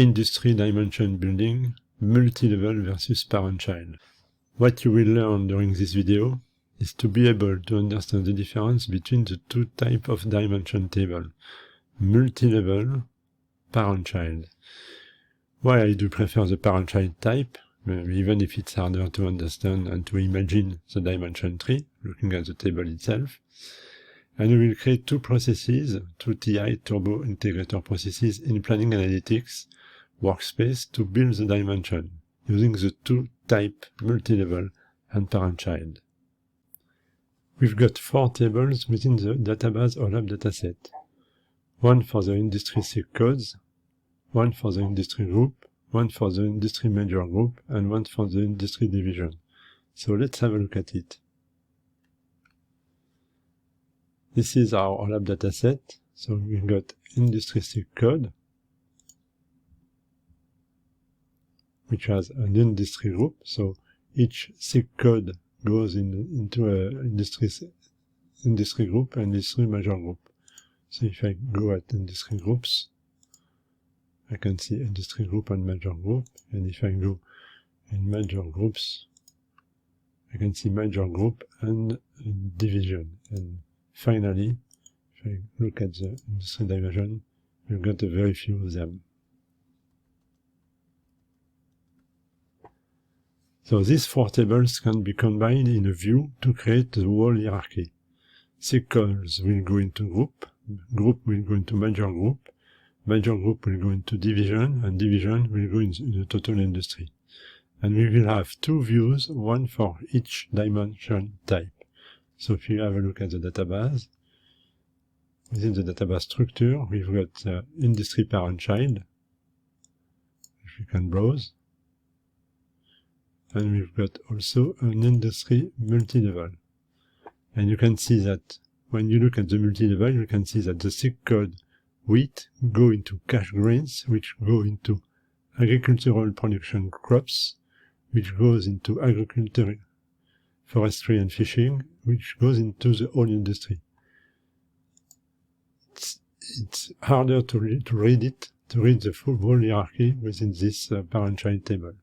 industry dimension building, multi-level versus parent-child. What you will learn during this video is to be able to understand the difference between the two types of dimension table, multi-level, parent-child. Why I do prefer the parent-child type, even if it's harder to understand and to imagine the dimension tree, looking at the table itself. And we will create two processes, two TI turbo integrator processes in planning analytics workspace to build the dimension, using the two type multi-level and parent-child. We've got 4 tables within the database OLAP dataset. One for the industry SIG codes, one for the industry group, one for the industry major group, and one for the industry division. So let's have a look at it. This is our OLAP dataset. So we've got industry SIG code, which has an industry group. So each SIG code goes into an industry group and industry major group. So if I go at industry groups, I can see industry group and major group. And if I go in major groups, I can see major group and division. And finally, if I look at the industry division, we've got a very few of them. So these 4 tables can be combined in a view to create the whole hierarchy. SIG codes will go into group, group will go into major group will go into division, and division will go into the total industry. And we will have 2 views, one for each dimension type. So if you have a look at the database, within the database structure, we've got industry parent-child, which we can browse. And we've got also an industry multi-level. And you can see that when you look at the multi-level, you can see that the SIG code wheat go into cash grains, which go into agricultural production crops, which goes into agriculture, forestry and fishing, which goes into the whole industry. It's harder to read it, to read the full whole hierarchy within this parent-child table.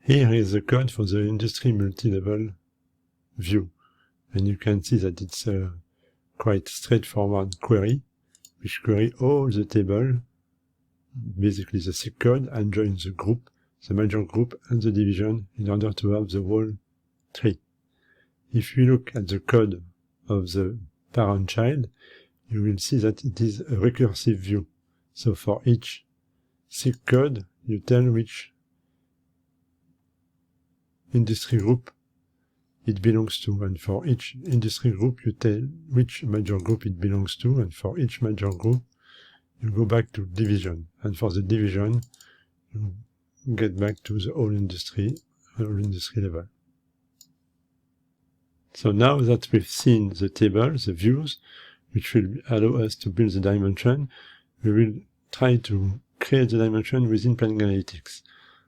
Here is the code for the industry multi-level view, and you can see that it's a quite straightforward query, which query all the table, basically the SIG code, and join the group, the major group, and the division in order to have the whole tree. If you look at the code of the parent-child, you will see that it is a recursive view. So for each SIG code, you tell which industry group it belongs to, and for each industry group you tell which major group it belongs to, and for each major group you go back to division, and for the division you get back to the whole industry level. So now that we've seen the table, the views, which will allow us to build the dimension, we will try to create the dimension within planning analytics.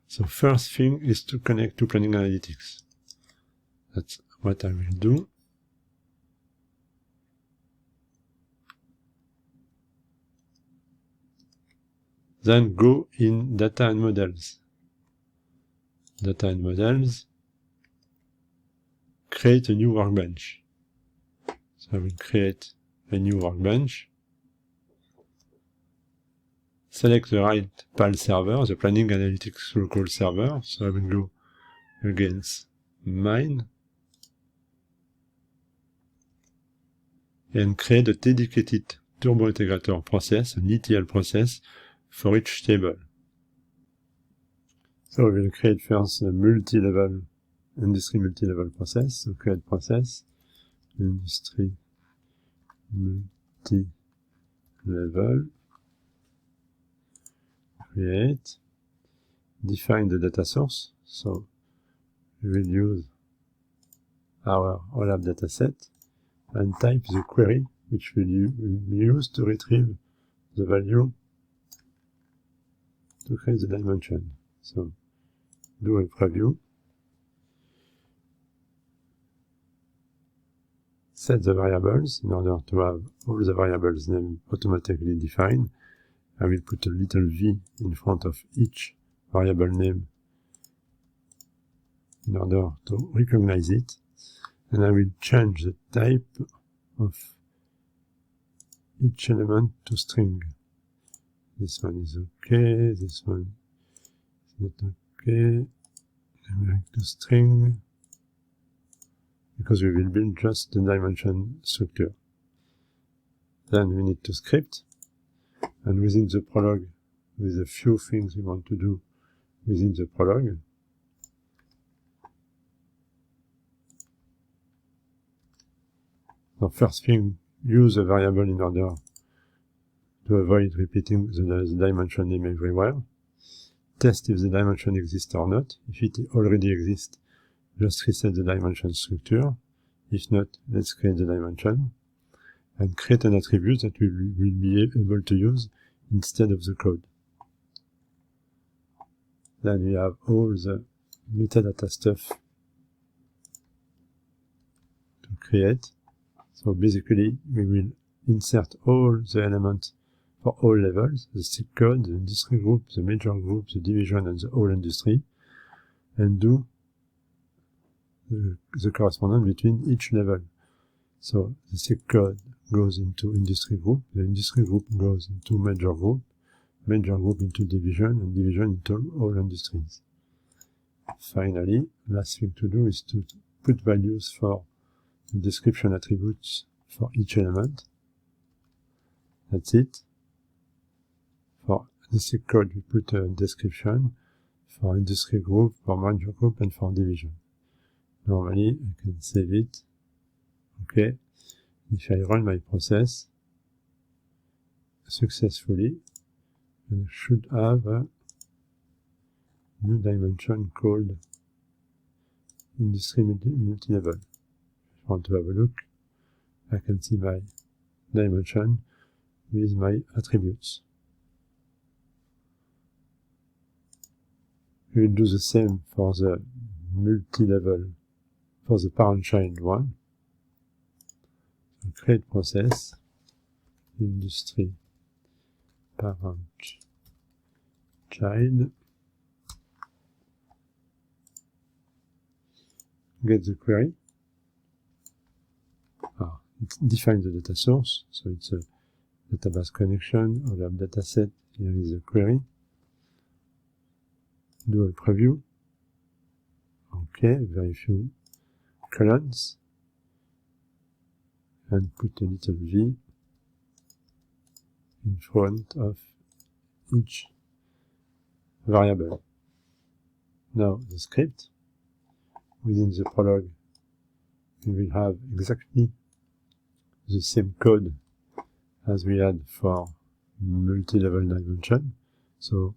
So first thing is to connect to planning analytics. That's what I will do. Then go in data and models. Data and models. Create a new workbench. So I will create a new workbench. Select the right PAL server, the Planning Analytics Local server. So I will go against mine and create a dedicated turbo integrator process, an ETL process, for each table. So we will create first a multi-level, industry multi-level process. So create process, industry multi-level, create, define the data source. So we will use our OLAP dataset and type the query which will be used to retrieve the value to create the dimension. So do a preview, set the variables in order to have all the variables named automatically defined, I will put a little v in front of each variable name in order to recognize it, and I will change the type of each element to string. This one is okay, this one is not okay, I'm going to string, because we will build just the dimension structure. Then we need to script, and within the prologue, with a few things we want to do within the prologue. The first thing, use a variable in order to avoid repeating the dimension name everywhere. Test if the dimension exists or not. If it already exists, just reset the dimension structure. If not, let's create the dimension. And create an attribute that we will be able to use instead of the code. Then we have all the metadata stuff to create. So basically, we will insert all the elements for all levels, the SIG code, the industry group, the major group, the division, and the whole industry, and do the correspondence between each level. So the SIG code goes into industry group, the industry group goes into major group into division, and division into all industries. Finally, last thing to do is to put values for the description attributes for each element. That's it. For the SIG code, we put a description for industry group, for major group, and for division. Normally, I can save it. Okay. If I run my process successfully, I should have a new dimension called industry multi-level. If I want to have a look, I can see my dimension with my attributes. We will do the same for the multi-level, for the parent-child one. So create process, industry, parent-child, get the query. It defines the data source, so it's a database connection, or lab dataset. Here is a query. Do a preview. Okay, very few columns. And put a little v in front of each variable. Now the script. Within the prologue, we will have exactly the same code as we had for multi-level dimension. So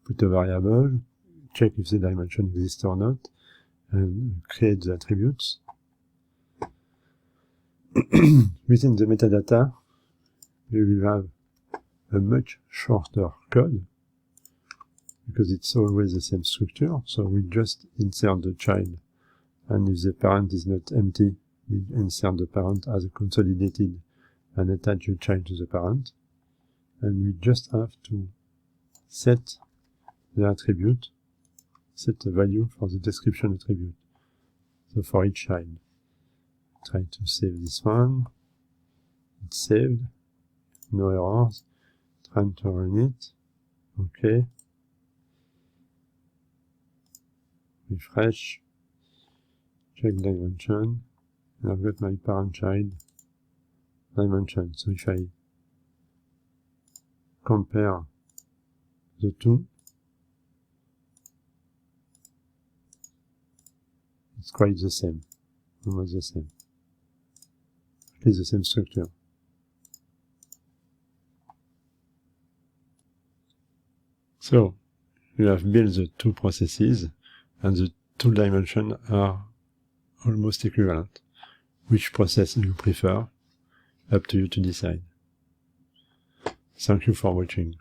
put a variable, check if the dimension exists or not, and create the attributes. Within the metadata, we will have a much shorter code, because it's always the same structure. So we just insert the child, and if the parent is not empty, we insert the parent as a consolidated and attach the child to the parent. And we just have to set the attribute, set the value for the description attribute. So for each child, try to save this one. It's saved, no errors. Try to run it. Okay. Refresh. Check dimension. And I've got my parent-child dimension. So if I compare the two, it's quite the same, almost the same. At least the same structure. So, you have built the two processes, and the two dimensions are almost equivalent. Which process do you prefer? Up to you to decide. Thank you for watching.